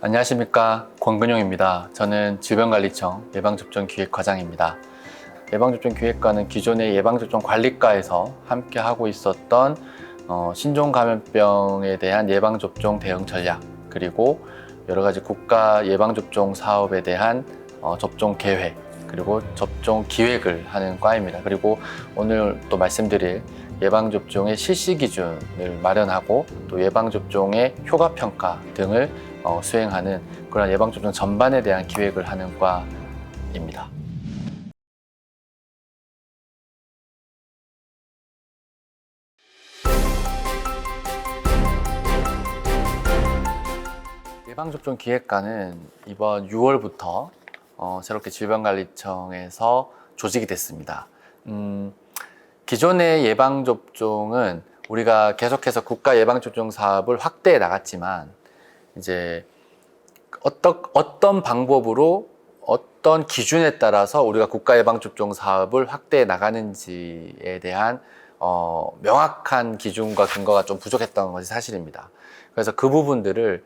안녕하십니까, 권근용입니다. 저는 질병관리청 예방접종기획과장입니다. 예방접종기획과는 기존의 예방접종관리과에서 함께 하고 있었던 신종감염병에 대한 예방접종 대응 전략, 그리고 여러 가지 국가 예방접종 사업에 대한 접종 계획, 그리고 접종 기획을 하는 과입니다. 그리고 오늘 또 말씀드릴 예방접종의 실시 기준을 마련하고 또 예방접종의 효과평가 등을 수행하는 그런 예방접종 전반에 대한 기획을 하는 과입니다. 예방접종 기획과는 이번 6월부터 새롭게 질병관리청에서 조직이 됐습니다. 기존의 예방접종은 우리가 계속해서 국가 예방접종 사업을 확대해 나갔지만 이제 어떤 방법으로 어떤 기준에 따라서 우리가 국가 예방접종 사업을 확대해 나가는지에 대한 명확한 기준과 근거가 좀 부족했던 것이 사실입니다. 그래서 그 부분들을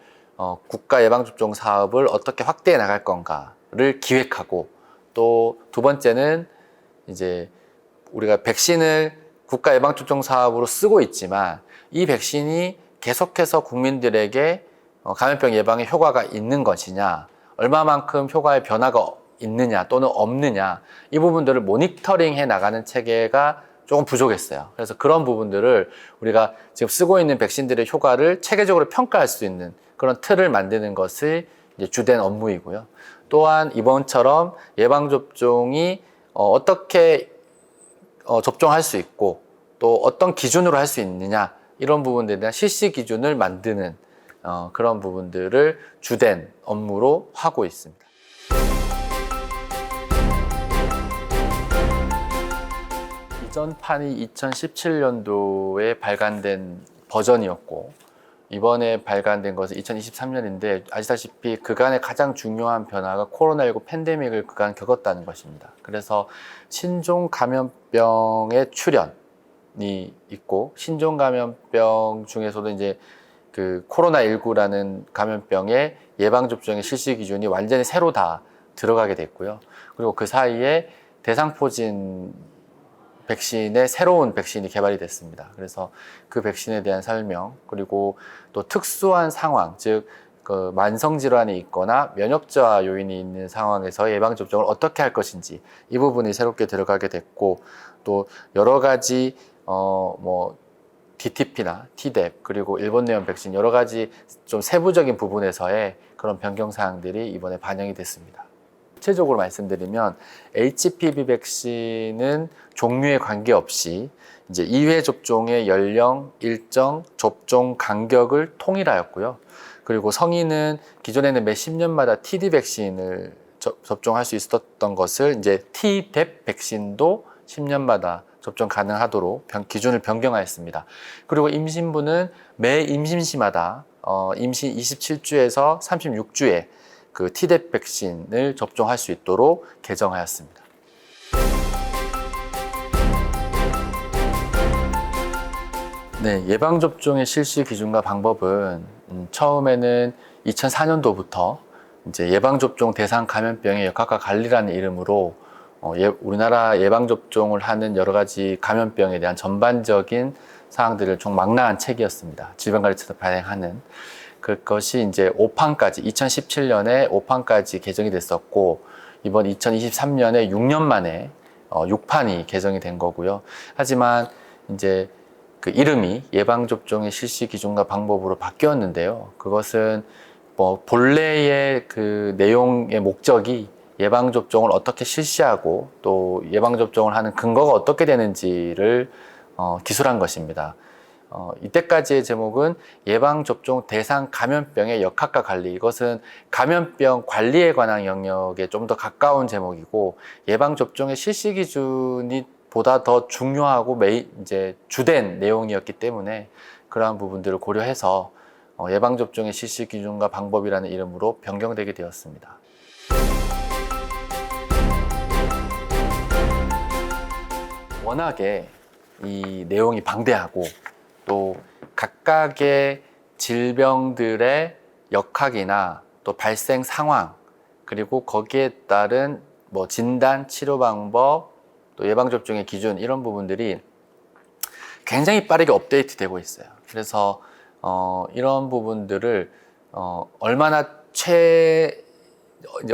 국가 예방접종 사업을 어떻게 확대해 나갈 건가를 기획하고, 또 두 번째는 이제 우리가 백신을 국가 예방접종 사업으로 쓰고 있지만 이 백신이 계속해서 국민들에게 감염병 예방에 효과가 있는 것이냐, 얼마만큼 효과의 변화가 있느냐 또는 없느냐, 이 부분들을 모니터링해 나가는 체계가 조금 부족했어요. 그래서 그런 부분들을 우리가 지금 쓰고 있는 백신들의 효과를 체계적으로 평가할 수 있는 그런 틀을 만드는 것이 이제 주된 업무이고요. 또한 이번처럼 예방접종이 어떻게 접종할 수 있고 또 어떤 기준으로 할 수 있느냐, 이런 부분들에 대한 실시 기준을 만드는 그런 부분들을 주된 업무로 하고 있습니다. 이전 판이 2017년도에 발간된 버전이었고 이번에 발간된 것은 2023년인데 아시다시피 그간의 가장 중요한 변화가 코로나19 팬데믹을 그간 겪었다는 것입니다. 그래서 신종감염병의 출현이 있고, 신종감염병 중에서도 이제 그 코로나19라는 감염병의 예방접종의 실시 기준이 완전히 새로 다 들어가게 됐고요. 그리고 그 사이에 대상포진 백신의 새로운 백신이 개발이 됐습니다. 그래서 그 백신에 대한 설명, 그리고 또 특수한 상황, 즉 그 만성질환이 있거나 면역저하 요인이 있는 상황에서 예방접종을 어떻게 할 것인지, 이 부분이 새롭게 들어가게 됐고, 또 여러 가지 DTP나 Tdep, 그리고 일본 내염 백신, 여러 가지 좀 세부적인 부분에서의 그런 변경 사항들이 이번에 반영이 됐습니다. 구체적으로 말씀드리면 HPV 백신은 종류에 관계없이 이제 2회 접종의 연령, 일정, 접종 간격을 통일하였고요. 그리고 성인은 기존에는 매 10년마다 TD 백신을 접종할 수 있었던 것을 이제 Tdep 백신도 10년마다 접종 가능하도록 기준을 변경하였습니다. 그리고 임신부는 매 임신시마다 임신 27주에서 36주에 그 Tdep 백신을 접종할 수 있도록 개정하였습니다. 네, 예방접종의 실시 기준과 방법은 처음에는 2004년도부터 이제 예방접종 대상 감염병의 역학과 관리라는 이름으로 우리나라 예방접종을 하는 여러 가지 감염병에 대한 전반적인 사항들을 총 망라한 책이었습니다. 질병관리청에서 발행하는. 그것이 이제 5판까지, 2017년에 5판까지 개정이 됐었고, 이번 2023년에 6년 만에 6판이 개정이 된 거고요. 하지만 이제 그 이름이 예방접종의 실시 기준과 방법으로 바뀌었는데요. 그것은 본래의 그 내용의 목적이 예방접종을 어떻게 실시하고 또 예방접종을 하는 근거가 어떻게 되는지를 기술한 것입니다. 이때까지의 제목은 예방접종 대상 감염병의 역학과 관리, 이것은 감염병 관리에 관한 영역에 좀 더 가까운 제목이고, 예방접종의 실시 기준이 보다 더 중요하고 이제 주된 내용이었기 때문에 그러한 부분들을 고려해서 예방접종의 실시 기준과 방법이라는 이름으로 변경되게 되었습니다. 워낙에 이 내용이 방대하고 또 각각의 질병들의 역학이나 또 발생 상황, 그리고 거기에 따른 뭐 진단, 치료 방법, 또 예방접종의 기준, 이런 부분들이 굉장히 빠르게 업데이트되고 있어요. 그래서 이런 부분들을 얼마나 이제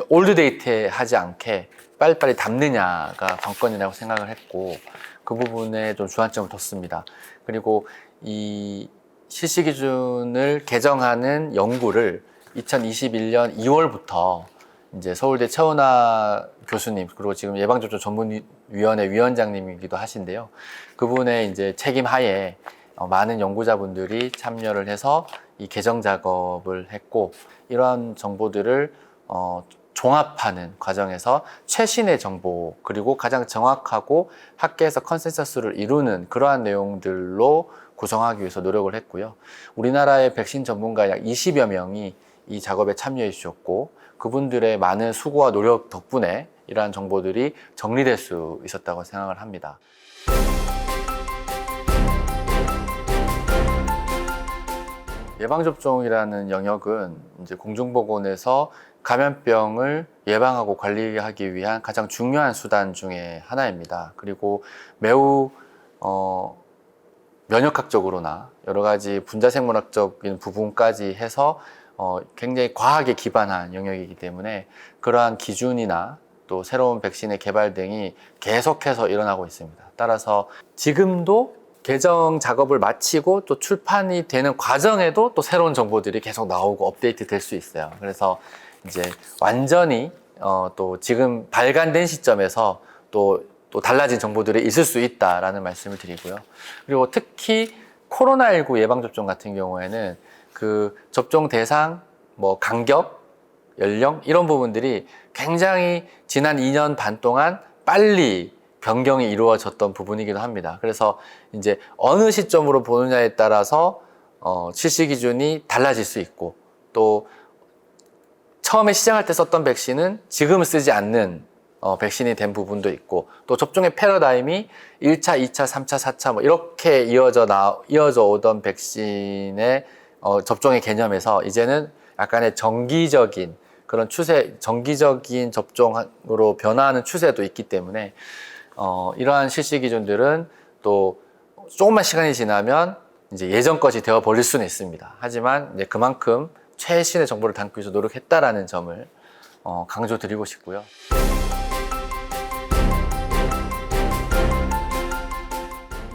올드데이트하지 않게 빨리빨리 담느냐가 관건이라고 생각을 했고, 그 부분에 좀 주안점을 뒀습니다. 그리고 이 실시 기준을 개정하는 연구를 2021년 2월부터 이제 서울대 최원하 교수님, 그리고 지금 예방접종 전문위원회 위원장님이기도 하신데요. 그분의 이제 책임 하에 많은 연구자분들이 참여를 해서 이 개정 작업을 했고, 이러한 정보들을 종합하는 과정에서 최신의 정보, 그리고 가장 정확하고 학계에서 컨센서스를 이루는 그러한 내용들로 구성하기 위해서 노력을 했고요. 우리나라의 백신 전문가 약 20여 명이 이 작업에 참여해 주셨고, 그분들의 많은 수고와 노력 덕분에 이러한 정보들이 정리될 수 있었다고 생각을 합니다. 예방접종이라는 영역은 이제 공중보건에서 감염병을 예방하고 관리하기 위한 가장 중요한 수단 중에 하나입니다. 그리고 매우 면역학적으로나 여러 가지 분자생물학적인 부분까지 해서 굉장히 과학에 기반한 영역이기 때문에 그러한 기준이나 또 새로운 백신의 개발 등이 계속해서 일어나고 있습니다. 따라서 지금도 개정 작업을 마치고 또 출판이 되는 과정에도 또 새로운 정보들이 계속 나오고 업데이트 될 수 있어요. 그래서 이제 완전히 또 지금 발간된 시점에서 또 달라진 정보들이 있을 수 있다라는 말씀을 드리고요. 그리고 특히 코로나19 예방접종 같은 경우에는 그 접종 대상, 뭐 간격, 연령 이런 부분들이 굉장히 지난 2년 반 동안 빨리 변경이 이루어졌던 부분이기도 합니다. 그래서 이제 어느 시점으로 보느냐에 따라서 실시 기준이 달라질 수 있고, 또 처음에 시작할 때 썼던 백신은 지금은 쓰지 않는 백신이 된 부분도 있고, 또 접종의 패러다임이 1차, 2차, 3차, 4차 뭐 이렇게 이어져 오던 백신의 접종의 개념에서 이제는 약간의 정기적인 그런 추세, 정기적인 접종으로 변화하는 추세도 있기 때문에 이러한 실시 기준들은 또 조금만 시간이 지나면 이제 예전 것이 되어 버릴 수는 있습니다. 하지만 이제 그만큼 최신의 정보를 담기 위해서 노력했다라는 점을 강조드리고 싶고요.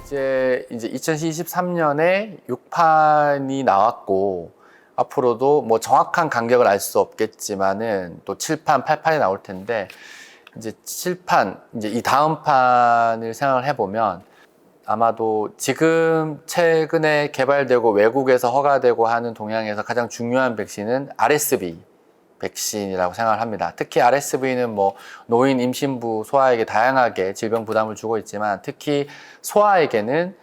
이제 2023년에 6판이 나왔고, 앞으로도 뭐 정확한 간격을 알 수 없겠지만은 또 7판, 8판이 나올 텐데, 이제 7판, 이제 이 다음 판을 생각을 해보면 아마도 지금 최근에 개발되고 외국에서 허가되고 하는 동향에서 가장 중요한 백신은 RSV 백신이라고 생각을 합니다. 특히 RSV는 뭐 노인, 임신부, 소아에게 다양하게 질병 부담을 주고 있지만, 특히 소아에게는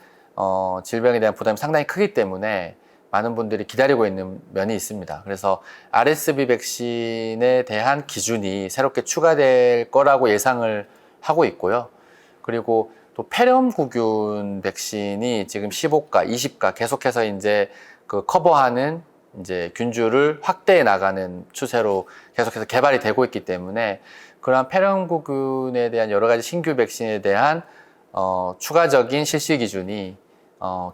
질병에 대한 부담이 상당히 크기 때문에 많은 분들이 기다리고 있는 면이 있습니다. 그래서 RSV 백신에 대한 기준이 새롭게 추가될 거라고 예상을 하고 있고요. 그리고 또 폐렴구균 백신이 지금 15가, 20가 계속해서 이제 그 커버하는 이제 균주를 확대해 나가는 추세로 계속해서 개발이 되고 있기 때문에, 그러한 폐렴구균에 대한 여러 가지 신규 백신에 대한 추가적인 실시 기준이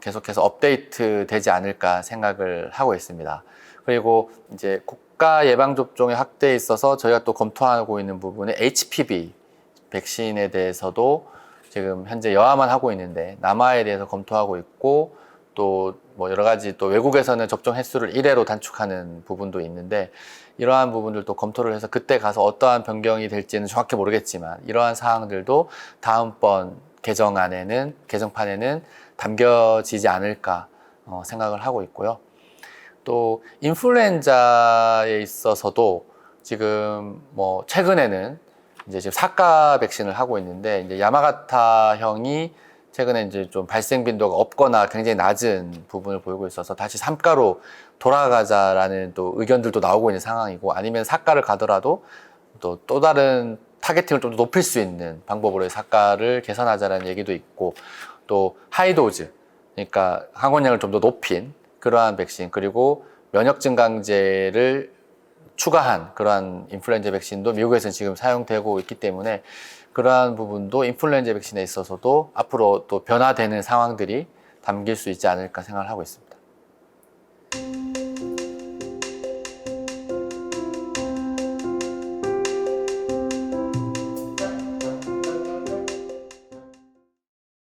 계속해서 업데이트 되지 않을까 생각을 하고 있습니다. 그리고 이제 국가 예방접종의 확대에 있어서 저희가 또 검토하고 있는 부분은 HPV 백신에 대해서도 지금 현재 여아만 하고 있는데 남아에 대해서 검토하고 있고, 또 뭐 여러 가지 또 외국에서는 접종 횟수를 1회로 단축하는 부분도 있는데, 이러한 부분들도 검토를 해서 그때 가서 어떠한 변경이 될지는 정확히 모르겠지만 이러한 사항들도 다음번 개정판에는 담겨지지 않을까 생각을 하고 있고요. 또 인플루엔자에 있어서도 지금 뭐 최근에는 이제 지금 4가 백신을 하고 있는데, 이제 야마가타형이 최근에 이제 좀 발생 빈도가 없거나 굉장히 낮은 부분을 보이고 있어서 다시 3가로 돌아가자라는 또 의견들도 나오고 있는 상황이고, 아니면 4가를 가더라도 또 다른 타겟팅을 좀 더 높일 수 있는 방법으로 4가를 개선하자라는 얘기도 있고, 또 하이도즈, 그러니까 항원량을 좀 더 높인 그러한 백신, 그리고 면역 증강제를 추가한 그러한 인플루엔자 백신도 미국에서는 지금 사용되고 있기 때문에 그러한 부분도 인플루엔자 백신에 있어서도 앞으로 또 변화되는 상황들이 담길 수 있지 않을까 생각을 하고 있습니다.